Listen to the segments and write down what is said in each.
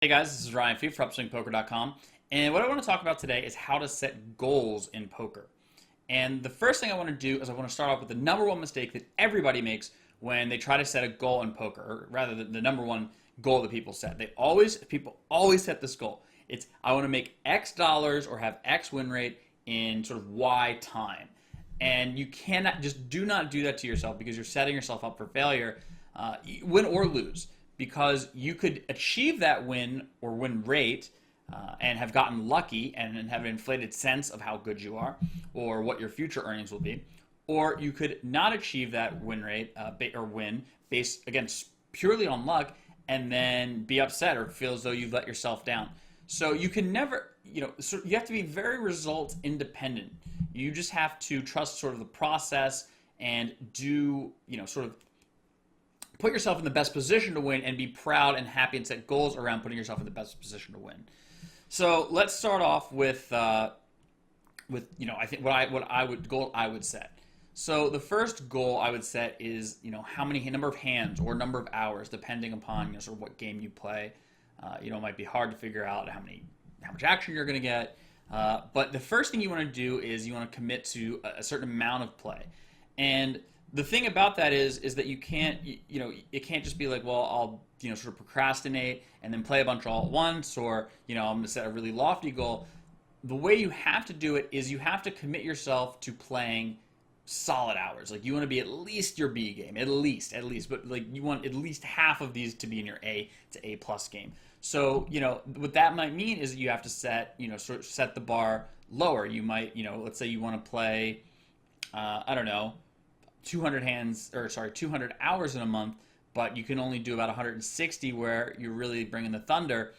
Hey guys, this is Ryan Fee from UpSwingPoker.com, and what I want to talk about today is how to set goals in poker. And the first thing I want to do is I want to start off with the number one mistake that everybody makes when they try to set a goal in poker, or rather the number one goal that people set. People always set this goal. It's I want to make X dollars or have X win rate in sort of Y time. And you cannot, just do not do that to yourself because you're setting yourself up for failure, win or lose, because you could achieve that win or win rate and have gotten lucky and have an inflated sense of how good you are or what your future earnings will be. Or you could not achieve that win rate or win based, again, purely on luck, and then be upset or feel as though you've let yourself down. So you can never, you have to be very result independent. You just have to trust sort of the process and do, sort of put yourself in the best position to win and be proud and happy and set goals around putting yourself in the best position to win. So let's start off with I think goal I would set. So the first goal I would set is how many number of hands or number of hours, depending upon sort of what game you play. It might be hard to figure out how much action you're going to get. But the first thing you want to do is you want to commit to a certain amount of play. And the thing about that is that you can't, it can't just be like, well, I'll, sort of procrastinate and then play a bunch all at once, or, I'm going to set a really lofty goal. The way you have to do it is you have to commit yourself to playing solid hours. Like, you want to be at least your B game, at least, but like you want at least half of these to be in your A to A plus game. So, what that might mean is that you have to set, sort of set the bar lower. You might, let's say you want to play, 200 hours in a month, but you can only do about 160 where you're really bringing the thunder.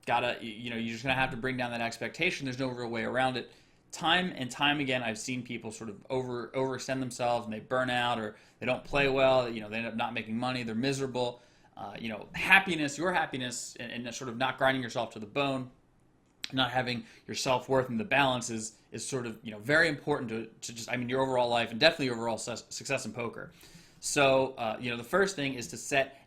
You're just gonna have to bring down that expectation. There's no real way around it. Time and time again, I've seen people sort of overextend themselves and they burn out, or they don't play well. They end up not making money. They're miserable. Your happiness, and sort of not grinding yourself to the bone, not having your self-worth in the balance is sort of very important to just your overall life and definitely overall success in poker. So the first thing is to set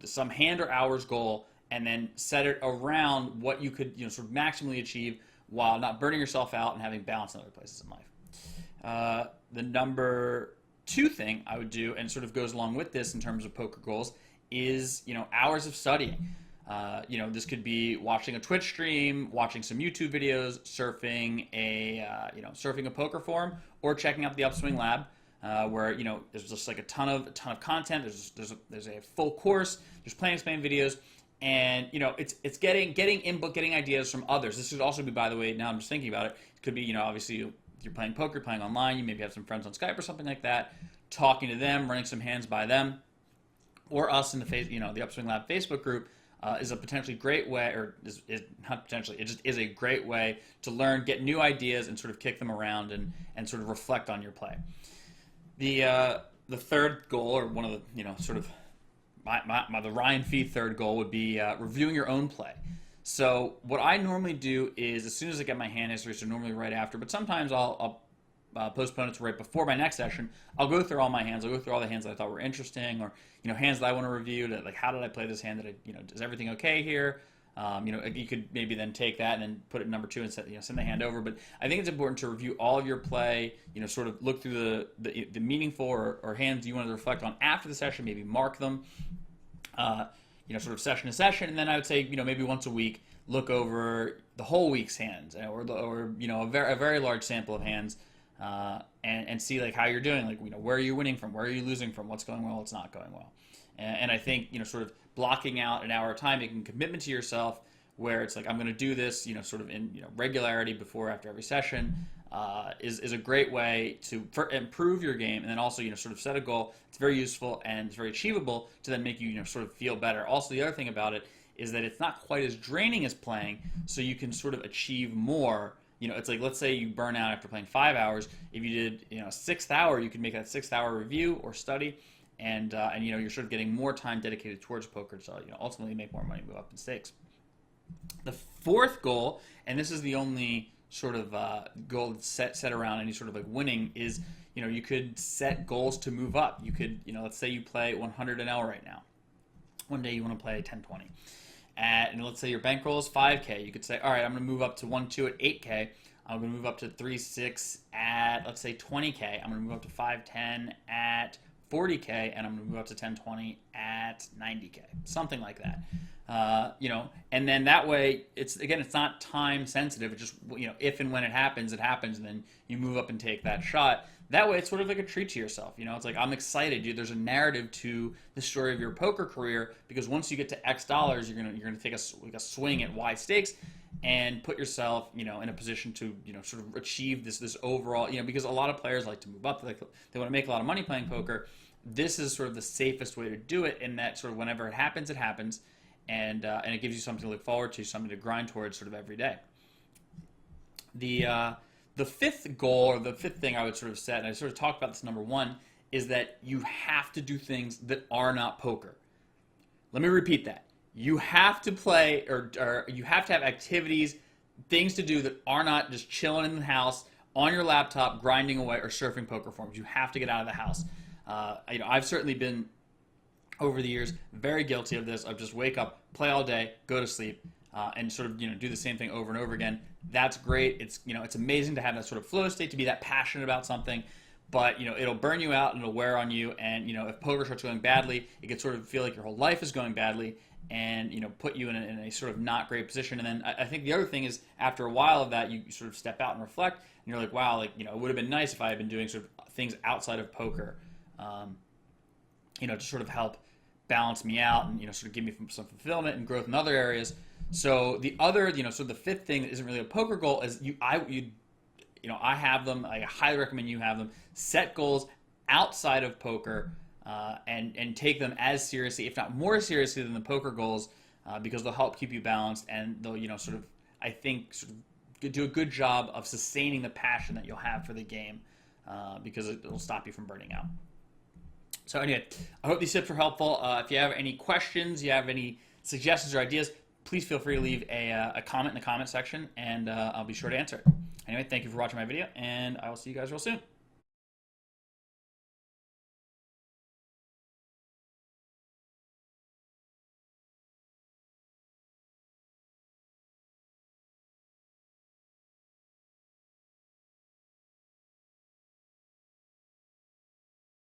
some hand or hours goal, and then set it around what you could sort of maximally achieve while not burning yourself out and having balance in other places in life. The number two thing I would do, and sort of goes along with this in terms of poker goals, is hours of studying. This could be watching a Twitch stream, watching some YouTube videos, surfing a poker forum, or checking out the Upswing Lab, where there's just like a ton of content. There's a full course. There's play and explain videos, and it's getting input, getting ideas from others. This could also be, by the way, now I'm just thinking about it. It could be obviously you're playing poker, playing online. You maybe have some friends on Skype or something like that, talking to them, running some hands by them, or us in the Upswing Lab Facebook group. Is a potentially great way, or is not potentially, it just is a great way to learn, get new ideas, and sort of kick them around and sort of reflect on your play. The third goal, or one of the sort of the Ryan Fee third goal, would be reviewing your own play. So what I normally do is, as soon as I get my hand history, so normally right after, but sometimes I'll postpone it to right before my next session, I'll go through all my hands. I'll go through all the hands that I thought were interesting, or hands that I want to review. Like, how did I play this hand? Is everything okay here? You could maybe then take that and then put it number two and send the hand over. But I think it's important to review all of your play. Sort of look through the meaningful or hands you want to reflect on after the session. Maybe mark them. Sort of session to session, and then I would say maybe once a week look over the whole week's hands, or a very large sample of hands. And see like how you're doing, like where are you winning from, where are you losing from, what's going well, what's not going well, and I think sort of blocking out an hour of time, making a commitment to yourself where it's like I'm going to do this sort of in regularity before after every session is a great way to improve your game, and then also sort of set a goal. It's very useful and it's very achievable to then make you sort of feel better. Also, the other thing about it is that it's not quite as draining as playing, so you can sort of achieve more. It's like, let's say you burn out after playing 5 hours. If you did, a 6th hour, you could make that 6th hour review or study, and you're sort of getting more time dedicated towards poker. So ultimately make more money, move up in stakes. The fourth goal, and this is the only sort of goal set around any sort of like winning, is you could set goals to move up. You could let's say you play 100 an hour right now. One day you want to play 10-20. and let's say your bankroll is 5K. You could say, all right, I'm going to move up to 1-2 at 8K. I'm going to move up to 3-6 at, let's say, 20K. I'm going to move up to 5-10 at 40K, and I'm going to move up to 10-20 at 90K, something like that. You know, and then that way, it's not time sensitive. It's just, you know, if and when it happens, and then you move up and take that shot. That way, it's sort of like a treat to yourself. You know, it's like, I'm excited, dude. There's a narrative to the story of your poker career, because once you get to X dollars, you're gonna take a swing at Y stakes and put yourself, you know, in a position to, you know, sort of achieve this overall, you know, because a lot of players like to move up. They want to make a lot of money playing poker. This is sort of the safest way to do it, in that sort of whenever it happens, and it gives you something to look forward to, something to grind towards sort of every day. The fifth goal, or the fifth thing I would sort of set, and I sort of talked about this, number one, is that you have to do things that are not poker. Let me repeat that. You have to play, or you have to have activities, things to do that are not just chilling in the house on your laptop, grinding away, or surfing poker forums. You have to get out of the house. You know, I've certainly been, over the years, very guilty of this. Of just wake up, play all day, go to sleep, and sort of, you know, do the same thing over and over again. That's great. It's, you know, it's amazing to have that sort of flow state, to be that passionate about something. But, you know, it'll burn you out and it'll wear on you. And, you know, if poker starts going badly, it could sort of feel like your whole life is going badly, and, you know, put you in a sort of not great position. And then I think the other thing is, after a while of that, you sort of step out and reflect, and you're like, wow, like, you know, it would have been nice if I had been doing sort of things outside of poker, you know, to sort of help balance me out and, you know, sort of give me some fulfillment and growth in other areas. So the other, you know, so the fifth thing that isn't really a poker goal is I have them. I highly recommend you have them. Set goals outside of poker, and take them as seriously, if not more seriously, than the poker goals, because they'll help keep you balanced, and they'll, you know, sort of, I think, sort of do a good job of sustaining the passion that you'll have for the game, because it'll stop you from burning out. So anyway, I hope these tips were helpful. If you have any questions, you have any suggestions or ideas, please feel free to leave a comment in the comment section, and I'll be sure to answer it. Anyway, thank you for watching my video, and I will see you guys real soon.